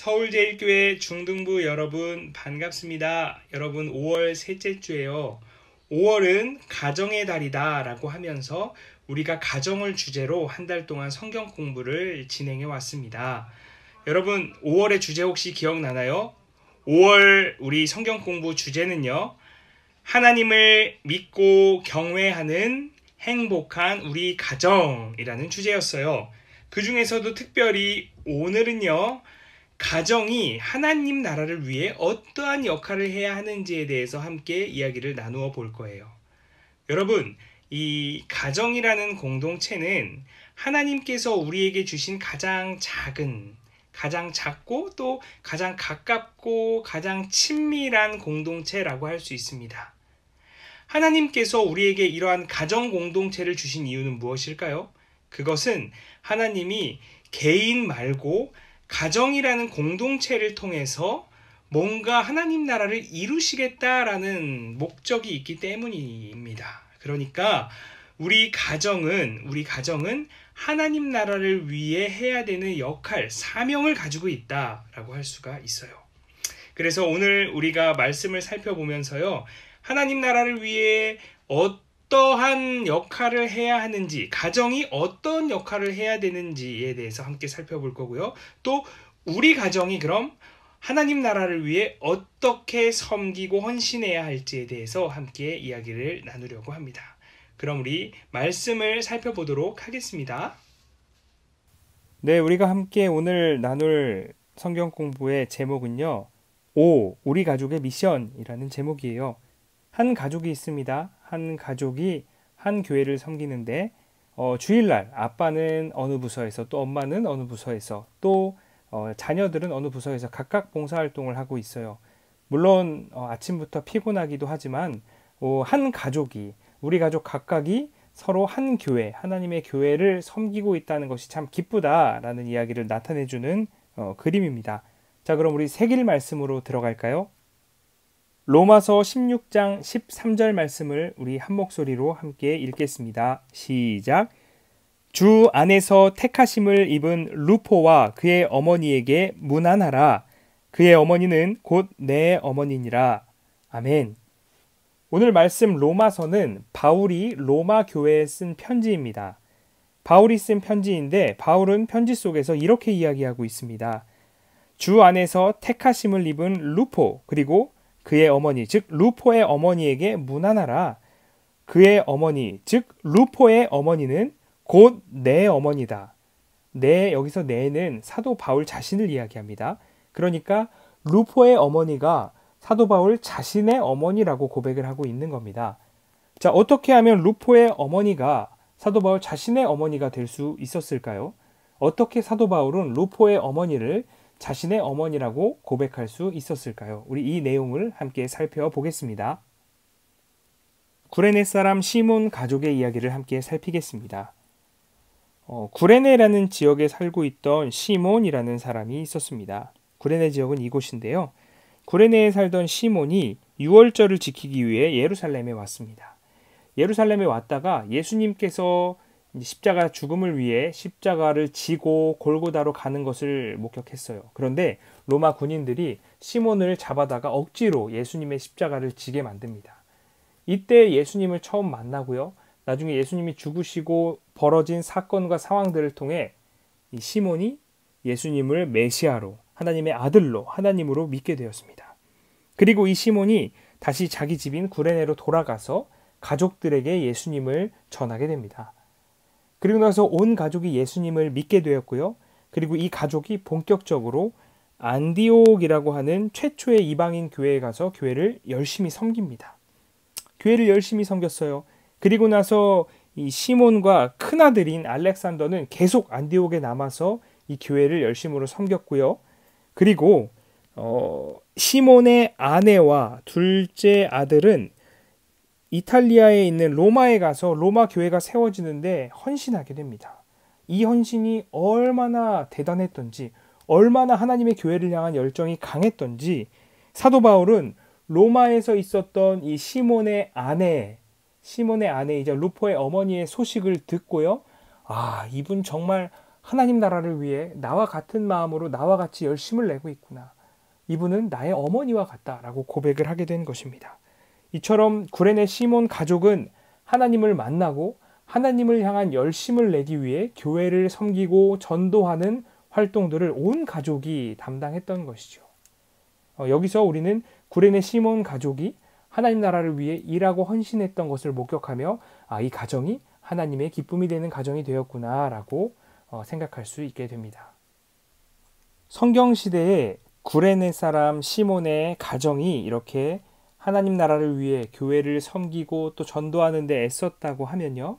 서울제일교회 중등부 여러분 반갑습니다. 여러분 5월 셋째 주에요. 5월은 가정의 달이다 라고 하면서 우리가 가정을 주제로 한 달 동안 성경 공부를 진행해 왔습니다. 여러분 5월의 주제 혹시 기억나나요? 5월 우리 성경 공부 주제는요. 하나님을 믿고 경외하는 행복한 우리 가정이라는 주제였어요. 그 중에서도 특별히 오늘은요. 가정이 하나님 나라를 위해 어떠한 역할을 해야 하는지에 대해서 함께 이야기를 나누어 볼 거예요. 여러분, 이 가정이라는 공동체는 하나님께서 우리에게 주신 가장 작고 또 가장 가깝고 가장 친밀한 공동체라고 할 수 있습니다. 하나님께서 우리에게 이러한 가정 공동체를 주신 이유는 무엇일까요? 그것은 하나님이 개인 말고 가정이라는 공동체를 통해서 뭔가 하나님 나라를 이루시겠다라는 목적이 있기 때문입니다. 그러니까 우리 가정은 하나님 나라를 위해 해야 되는 역할, 사명을 가지고 있다라고 할 수가 있어요. 그래서 오늘 우리가 말씀을 살펴보면서요. 하나님 나라를 위해 어떠한 역할을 해야 하는지, 가정이 어떤 역할을 해야 되는지에 대해서 함께 살펴볼 거고요. 또 우리 가정이 그럼 하나님 나라를 위해 어떻게 섬기고 헌신해야 할지에 대해서 함께 이야기를 나누려고 합니다. 그럼 우리 말씀을 살펴보도록 하겠습니다. 네, 우리가 함께 오늘 나눌 성경 공부의 제목은요. 우리 가족의 미션이라는 제목이에요. 한 가족이 있습니다. 한 가족이 한 교회를 섬기는데 주일날 아빠는 어느 부서에서 또 엄마는 어느 부서에서 또 자녀들은 어느 부서에서 각각 봉사활동을 하고 있어요. 물론 아침부터 피곤하기도 하지만 한 가족이 우리 가족 각각이 서로 한 교회, 하나님의 교회를 섬기고 있다는 것이 참 기쁘다라는 이야기를 나타내주는 그림입니다. 자, 그럼 우리 새길 말씀으로 들어갈까요? 로마서 16장 13절 말씀을 우리 한 목소리로 함께 읽겠습니다. 시작. 주 안에서 택하심을 입은 루포와 그의 어머니에게 문안하라. 그의 어머니는 곧 내 어머니니라. 아멘. 오늘 말씀 로마서는 바울이 로마 교회에 쓴 편지입니다. 바울이 쓴 편지인데 바울은 편지 속에서 이렇게 이야기하고 있습니다. 주 안에서 택하심을 입은 루포 그리고 그의 어머니, 즉 루포의 어머니에게 문안하라. 그의 어머니, 즉 루포의 어머니는 곧 내 어머니다. 여기서 내는 사도 바울 자신을 이야기합니다. 그러니까 루포의 어머니가 사도 바울 자신의 어머니라고 고백을 하고 있는 겁니다. 자, 어떻게 하면 루포의 어머니가 사도 바울 자신의 어머니가 될 수 있었을까요? 어떻게 사도 바울은 루포의 어머니를 자신의 어머니라고 고백할 수 있었을까요? 우리 이 내용을 함께 살펴보겠습니다. 구레네 사람 시몬 가족의 이야기를 함께 살피겠습니다. 구레네라는 지역에 살고 있던 시몬이라는 사람이 있었습니다. 구레네 지역은 이곳인데요. 구레네에 살던 시몬이 유월절을 지키기 위해 예루살렘에 왔습니다. 예루살렘에 왔다가 예수님께서 십자가 죽음을 위해 십자가를 지고 골고다로 가는 것을 목격했어요. 그런데 로마 군인들이 시몬을 잡아다가 억지로 예수님의 십자가를 지게 만듭니다. 이때 예수님을 처음 만나고요. 나중에 예수님이 죽으시고 벌어진 사건과 상황들을 통해 이 시몬이 예수님을 메시아로, 하나님의 아들로, 하나님으로 믿게 되었습니다. 그리고 이 시몬이 다시 자기 집인 구레네로 돌아가서 가족들에게 예수님을 전하게 됩니다. 그리고 나서 온 가족이 예수님을 믿게 되었고요. 그리고 이 가족이 본격적으로 안디옥이라고 하는 최초의 이방인 교회에 가서 교회를 열심히 섬깁니다. 교회를 열심히 섬겼어요. 그리고 나서 이 시몬과 큰아들인 알렉산더는 계속 안디옥에 남아서 이 교회를 열심으로 섬겼고요. 그리고 시몬의 아내와 둘째 아들은 이탈리아에 있는 로마에 가서 로마 교회가 세워지는데 헌신하게 됩니다. 이 헌신이 얼마나 대단했던지, 얼마나 하나님의 교회를 향한 열정이 강했던지 사도 바울은 로마에서 있었던 이 시몬의 아내이자 루포의 어머니의 소식을 듣고요. 이분 정말 하나님 나라를 위해 나와 같은 마음으로 나와 같이 열심을 내고 있구나. 이분은 나의 어머니와 같다라고 고백을 하게 된 것입니다. 이처럼 구레네 시몬 가족은 하나님을 만나고 하나님을 향한 열심을 내기 위해 교회를 섬기고 전도하는 활동들을 온 가족이 담당했던 것이죠. 여기서 우리는 구레네 시몬 가족이 하나님 나라를 위해 일하고 헌신했던 것을 목격하며 이 가정이 하나님의 기쁨이 되는 가정이 되었구나라고 생각할 수 있게 됩니다. 성경시대에 구레네 사람 시몬의 가정이 이렇게 하나님 나라를 위해 교회를 섬기고 또 전도하는 데 애썼다고 하면요.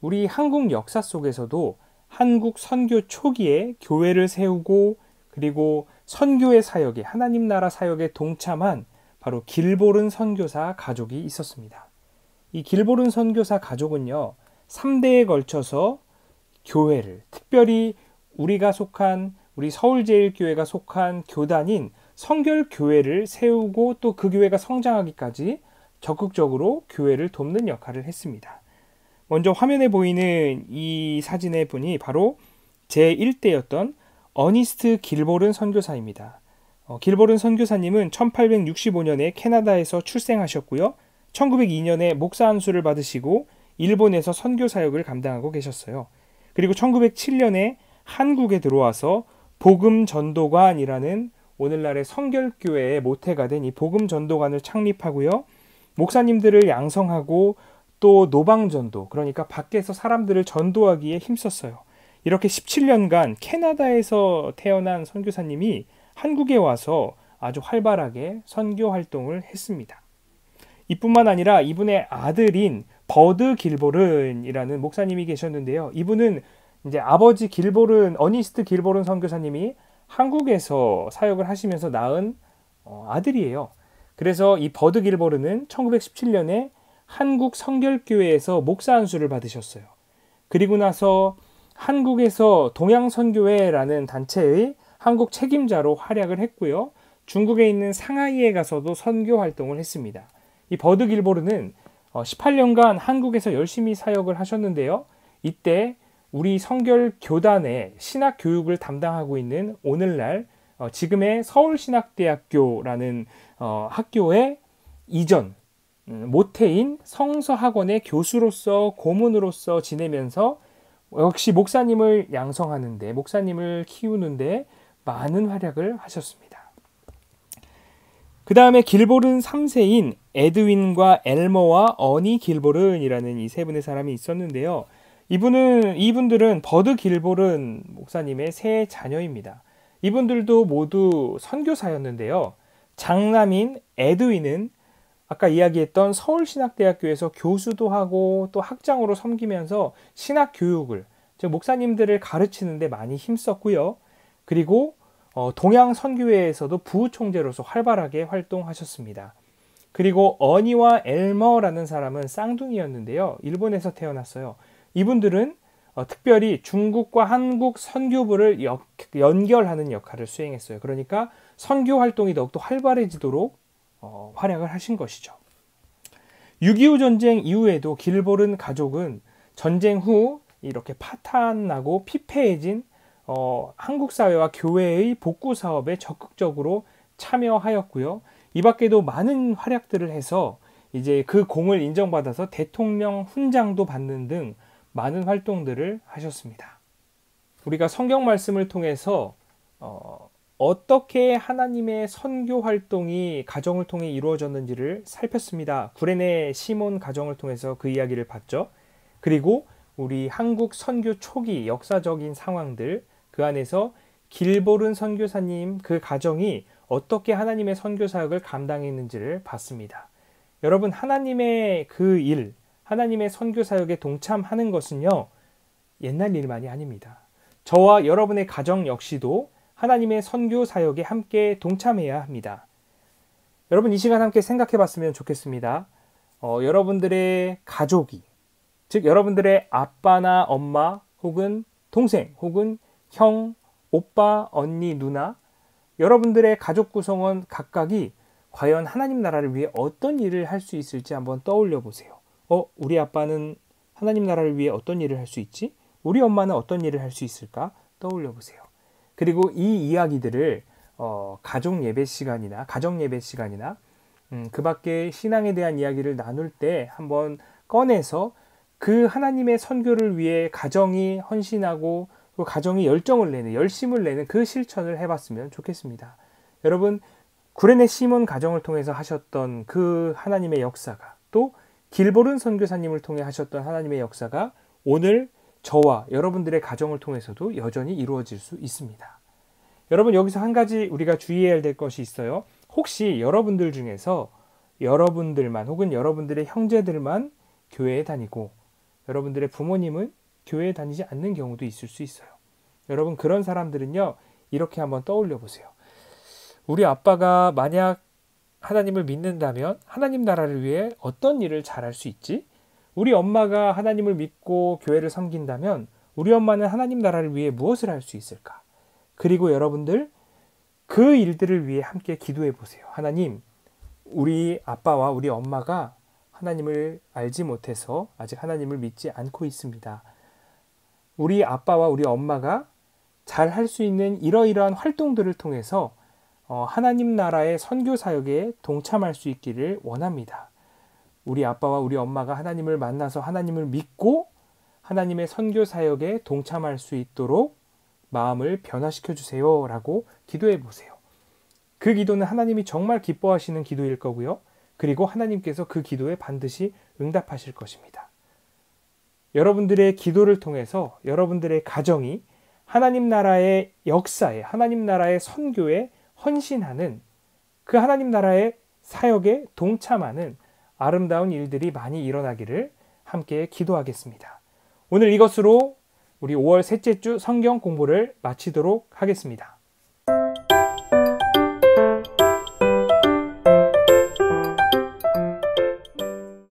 우리 한국 역사 속에서도 한국 선교 초기에 교회를 세우고 그리고 선교의 사역에 하나님 나라 사역에 동참한 바로 길보른 선교사 가족이 있었습니다. 이 길보른 선교사 가족은요. 3대에 걸쳐서 교회를 특별히 우리 서울제일교회가 속한 교단인 성결교회를 세우고 또 그 교회가 성장하기까지 적극적으로 교회를 돕는 역할을 했습니다. 먼저 화면에 보이는 이 사진의 분이 바로 제1대였던 어니스트 길보른 선교사입니다. 길보른 선교사님은 1865년에 캐나다에서 출생하셨고요. 1902년에 목사 안수를 받으시고 일본에서 선교 사역을 감당하고 계셨어요. 그리고 1907년에 한국에 들어와서 복음전도관이라는 오늘날의 성결교회의 모태가 된 이 복음전도관을 창립하고요. 목사님들을 양성하고 또 노방전도, 그러니까 밖에서 사람들을 전도하기에 힘썼어요. 이렇게 17년간 캐나다에서 태어난 선교사님이 한국에 와서 아주 활발하게 선교 활동을 했습니다. 이뿐만 아니라 이분의 아들인 버드 길보른이라는 목사님이 계셨는데요. 이분은 이제 아버지 길보른, 어니스트 길보른 선교사님이 한국에서 사역을 하시면서 낳은 아들이에요. 그래서 이 버드 길보른은 1917년에 한국 성결교회에서 목사 안수를 받으셨어요. 그리고 나서 한국에서 동양선교회라는 단체의 한국 책임자로 활약을 했고요. 중국에 있는 상하이에 가서도 선교 활동을 했습니다. 이 버드 길보르는 18년간 한국에서 열심히 사역을 하셨는데요. 이때 우리 성결교단의 신학 교육을 담당하고 있는 오늘날 지금의 서울신학대학교라는 학교의 이전 모태인 성서학원의 교수로서 고문으로서 지내면서 역시 목사님을 양성하는데, 목사님을 키우는데 많은 활약을 하셨습니다. 그 다음에 길보른 3세인 에드윈과 엘머와 어니 길보른이라는 이 세 분의 사람이 있었는데요. 이분들은 버드 길보른 목사님의 세 자녀입니다. 이분들도 모두 선교사였는데요. 장남인 에드윈은 아까 이야기했던 서울신학대학교에서 교수도 하고 또 학장으로 섬기면서 신학 교육을, 즉 목사님들을 가르치는 데 많이 힘썼고요. 그리고 동양선교회에서도 부총재로서 활발하게 활동하셨습니다. 그리고 어니와 엘머라는 사람은 쌍둥이였는데요. 일본에서 태어났어요. 이분들은 특별히 중국과 한국 선교부를 연결하는 역할을 수행했어요. 그러니까 선교 활동이 더욱더 활발해지도록 활약을 하신 것이죠. 6.25 전쟁 이후에도 길보른 가족은 전쟁 후 이렇게 파탄나고 피폐해진 한국 사회와 교회의 복구 사업에 적극적으로 참여하였고요. 이 밖에도 많은 활약들을 해서 이제 그 공을 인정받아서 대통령 훈장도 받는 등 많은 활동들을 하셨습니다. 우리가 성경 말씀을 통해서 어떻게 하나님의 선교 활동이 가정을 통해 이루어졌는지를 살폈습니다. 구레네 시몬 가정을 통해서 그 이야기를 봤죠. 그리고 우리 한국 선교 초기 역사적인 상황들, 그 안에서 길보른 선교사님 그 가정이 어떻게 하나님의 선교 사역을 감당했는지를 봤습니다. 여러분, 하나님의 그 일, 하나님의 선교 사역에 동참하는 것은요, 옛날 일만이 아닙니다. 저와 여러분의 가정 역시도 하나님의 선교 사역에 함께 동참해야 합니다. 여러분, 이 시간 함께 생각해 봤으면 좋겠습니다. 여러분들의 가족이, 즉 여러분들의 아빠나 엄마 혹은 동생 혹은 형, 오빠, 언니, 누나, 여러분들의 가족 구성원 각각이 과연 하나님 나라를 위해 어떤 일을 할 수 있을지 한번 떠올려 보세요. 우리 아빠는 하나님 나라를 위해 어떤 일을 할 수 있지? 우리 엄마는 어떤 일을 할 수 있을까? 떠올려 보세요. 그리고 이 이야기들을 가정 예배 시간이나 그 밖에 신앙에 대한 이야기를 나눌 때 한번 꺼내서 그 하나님의 선교를 위해 가정이 헌신하고 그 가정이 열심을 내는 그 실천을 해봤으면 좋겠습니다. 여러분, 구레네 시몬 가정을 통해서 하셨던 그 하나님의 역사가, 또 길보른 선교사님을 통해 하셨던 하나님의 역사가 오늘 저와 여러분들의 가정을 통해서도 여전히 이루어질 수 있습니다. 여러분, 여기서 한 가지 우리가 주의해야 될 것이 있어요. 혹시 여러분들 중에서 여러분들만 혹은 여러분들의 형제들만 교회에 다니고 여러분들의 부모님은 교회에 다니지 않는 경우도 있을 수 있어요. 여러분, 그런 사람들은요, 이렇게 한번 떠올려 보세요. 우리 아빠가 만약 하나님을 믿는다면 하나님 나라를 위해 어떤 일을 잘할 수 있지? 우리 엄마가 하나님을 믿고 교회를 섬긴다면 우리 엄마는 하나님 나라를 위해 무엇을 할 수 있을까? 그리고 여러분들, 그 일들을 위해 함께 기도해 보세요. 하나님, 우리 아빠와 우리 엄마가 하나님을 알지 못해서 아직 하나님을 믿지 않고 있습니다. 우리 아빠와 우리 엄마가 잘 할 수 있는 이러이러한 활동들을 통해서 하나님 나라의 선교 사역에 동참할 수 있기를 원합니다. 우리 아빠와 우리 엄마가 하나님을 만나서 하나님을 믿고 하나님의 선교 사역에 동참할 수 있도록 마음을 변화시켜 주세요 라고 기도해 보세요. 그 기도는 하나님이 정말 기뻐하시는 기도일 거고요. 그리고 하나님께서 그 기도에 반드시 응답하실 것입니다. 여러분들의 기도를 통해서 여러분들의 가정이 하나님 나라의 역사에, 하나님 나라의 선교에 헌신하는, 그 하나님 나라의 사역에 동참하는 아름다운 일들이 많이 일어나기를 함께 기도하겠습니다. 오늘 이것으로 우리 5월 셋째 주 성경 공부를 마치도록 하겠습니다.